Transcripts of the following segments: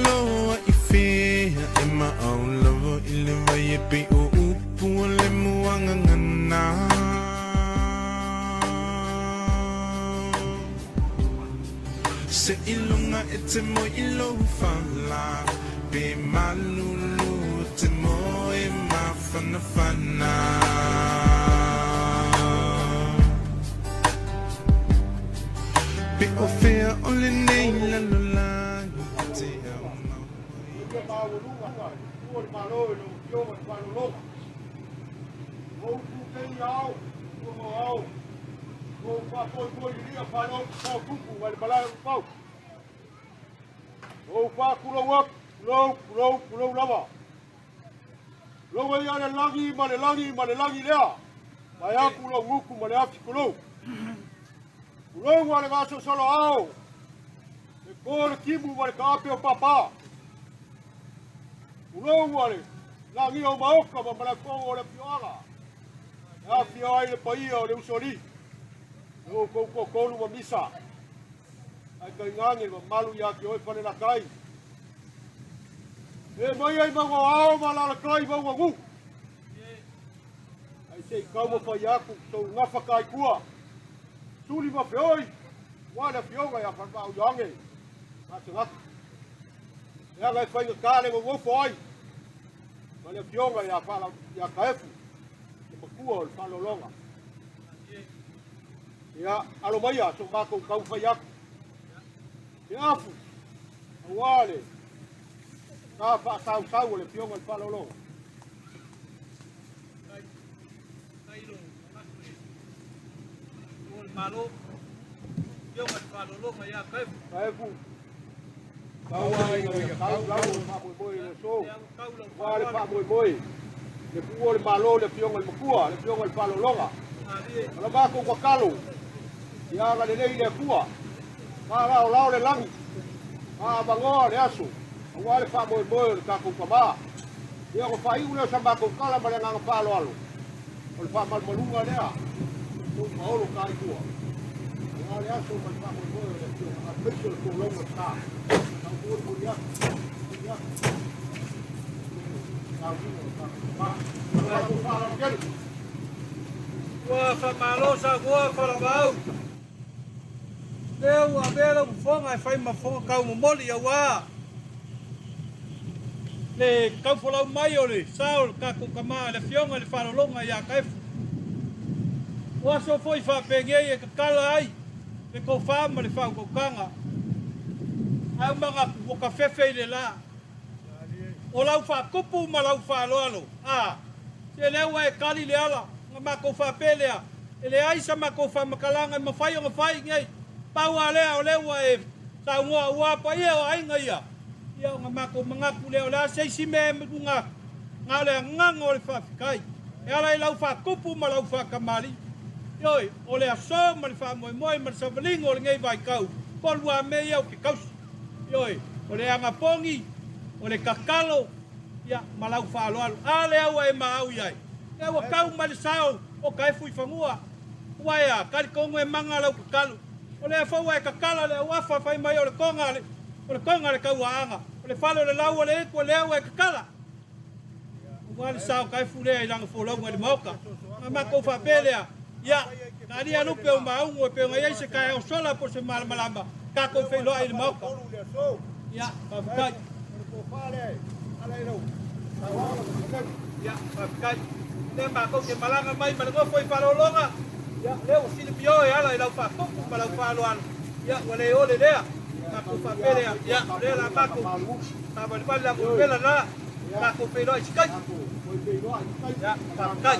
loa I whea e maau lava I le vai e pei o upu o le muanga ngana. Se ilunga e te mo I lo whala pe malulu te mo e mawhana whana. Pe o whea o le nei lalolani te au mau. O fa kulo wak, kulo lava. Lo wa ya le langi lea. Ma ya kulo nguku ma le afi kulo. Kulo wa le gaso solo ao. E ko le kimu wa le kape o papa. Kulo wa le langi o maoka ma le ko o le Afioaga. Afioaga le paia o le usoli. Lo ko lu ma misa. Ai kai ngangi ma malu ya ki oi pane na kai. E mai ai mango ao ma la kai ma ngu. Ai sei kau ma fai aku so ngafa kai kua. Suli ma feoi. Wala fioga ya fa au yange. Ma se ngak. Ya ga fai ka kale ngo foi. Ma le fioga ya fa ya kaefu. Ma kua o fa longa. Ya alo mai ya so ma ko kau fai aku. Afu, awale, ka fa sau le pionga le palolo. Malo, pionga le palolo ma ya kaefu. Kaefu. Kawai kau lau pa boi le so. Wale pa boi. Le puo le malo le pionga le makua, le pionga le palolonga. Ala ba ko wakalo. Ya ga le nei le kua. Ka lao le langi. Ka bangoa le aso. Wale pa boi le kako kama. Ia ko fai ule sa ba ko kala ma le nga palo alo. O fa mal malunga lea. Tu maolo kai tua. Wale aso ma pa boi le tio. A peso le ko longa sta. Ka boi boi ya. Ya. Ka vino ka. Ma ko fa la kele. Wa fa malo sa wa fa la bau. Leo a vela fonga e fai mafonga kau mo moli a wa. Le kau folau mai o le saul kako kama le fionga le whalolonga ia kaifu. Wa so foi fa pengei e kakala ai. Le kou whama le whau koukanga. Au mga waka fefe le la. O lau wha kupu ma lau wha aloalo. Se lewa e kali le ala. Nga mako wha pelea. E le aisa mako wha makalanga ma whai o nga whai ngai. Pau alea o lewa e sa ngoa uapa ia o ainga ia. Ia o nga mako mangaku leo la seisi me mga ngā lea ngango le whawhikai. E ala i lau whakupu ma lau whakamali. Ioi, o lea so ma le whamoe moe ma le savalingo o le ngei vai kau. Polua me ia o ke kausi. Ioi, o le anga pongi, o le kakalo, ia ma lau whaaloalo. A lea ua e maau iai. Ia ua kau ma le sao o kaefu i whangua. Waia, karikongo e manga lau kakalo. O le fau e kakala le wafa fai mai o le konga le kauaanga. O le falo le lau o le eku le au e kakala. O wale sao kai fulea I langa fōlaunga le mauka. Ma mako whapelea. Ia, ka ria lupe o maungo e peonga iei se kai au sola po se malamalama. Ka kou whailoa I le mauka. Ia, ka whikai. Ia, ka whikai. Le mako ke malanga mai ma le ngofo I whalolonga. Ya, leo sini pio e ala I lau whakupu ma lau whaloano. Ya, wale ole lea. Mako whapelea. Ya, lea la mako. Ta wale wale la mwela na. Mako wheloa I sikai. Ya, whakai.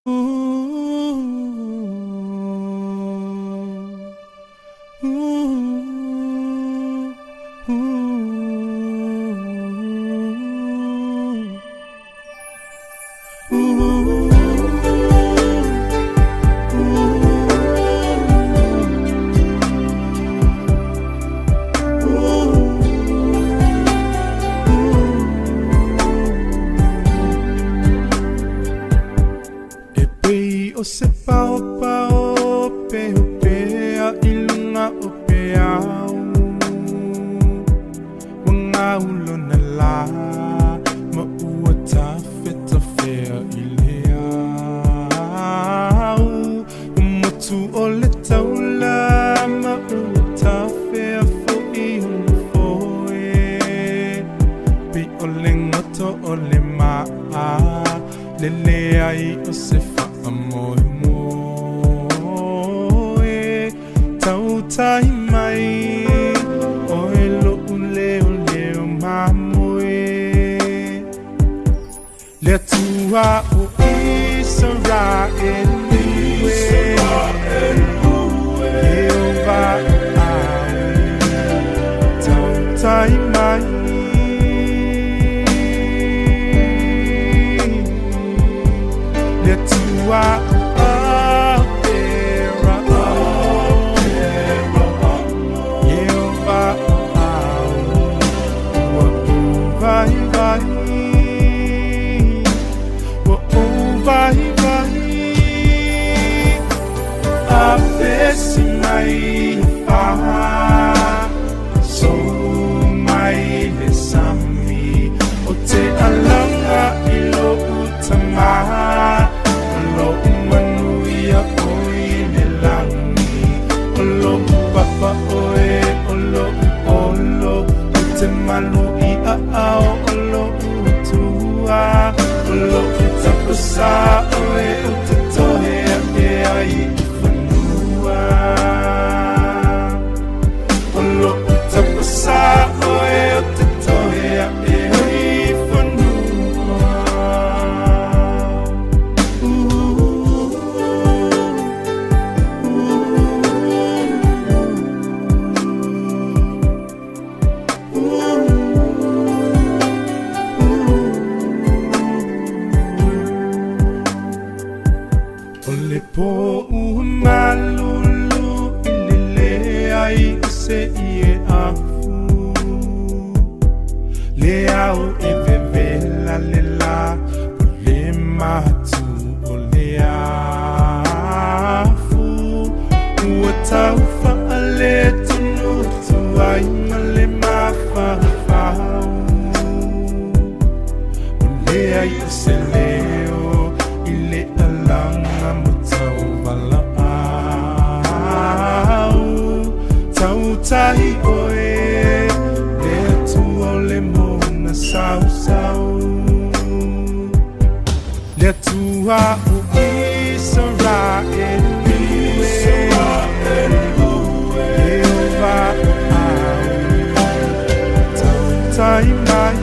O se pao pao pe o pe a ilunga o pe au Wanga ulo na la ma ua ta fea i le au Umotu o le taula ma ua ta fea fo i unu foe Pe o le ngoto o le maa Le le ai o se Amoe moe tau tai mai oe lo leo leo mamoe le tua o Israel Jehovah tau tai mai le tua So mai le sami o te alanga I lo utama lo manuia oi le langi o lo papa oe o lo olo o te malu I a ao o lo utua o lo utapasa oe o te tohe a e ai whanua o lo utapasa oe o te tohe a e ai whanua Ole po malulu ilele ai se ie afu le au e vevela le la le matu ole afu tau fa ale tunu tu ai male mafa ole ai se leo ile alanga mutau vala au tau tai oe le tu ole mona sau sau le tua o Israel Tai mai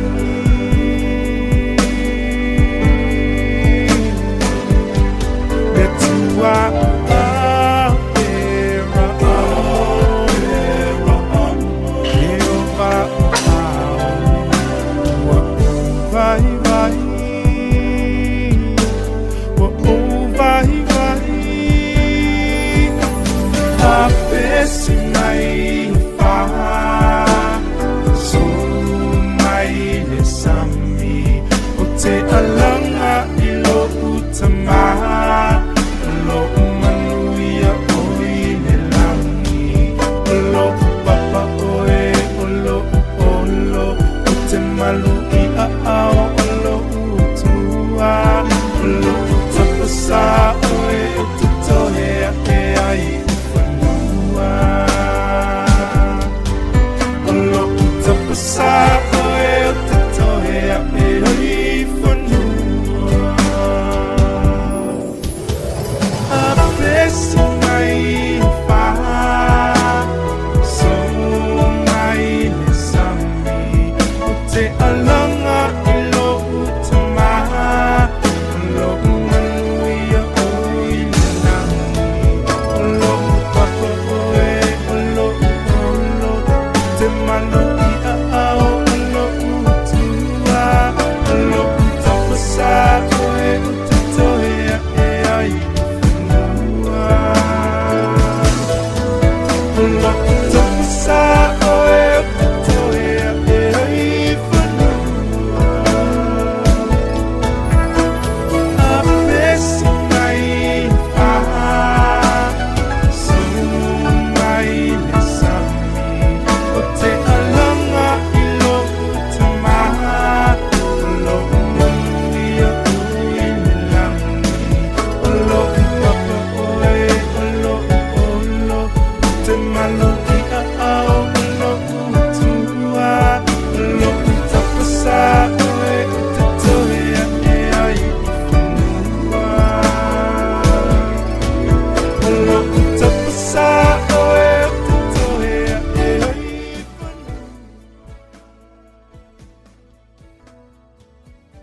le tua era Jehovah vai vai vai a pesi mai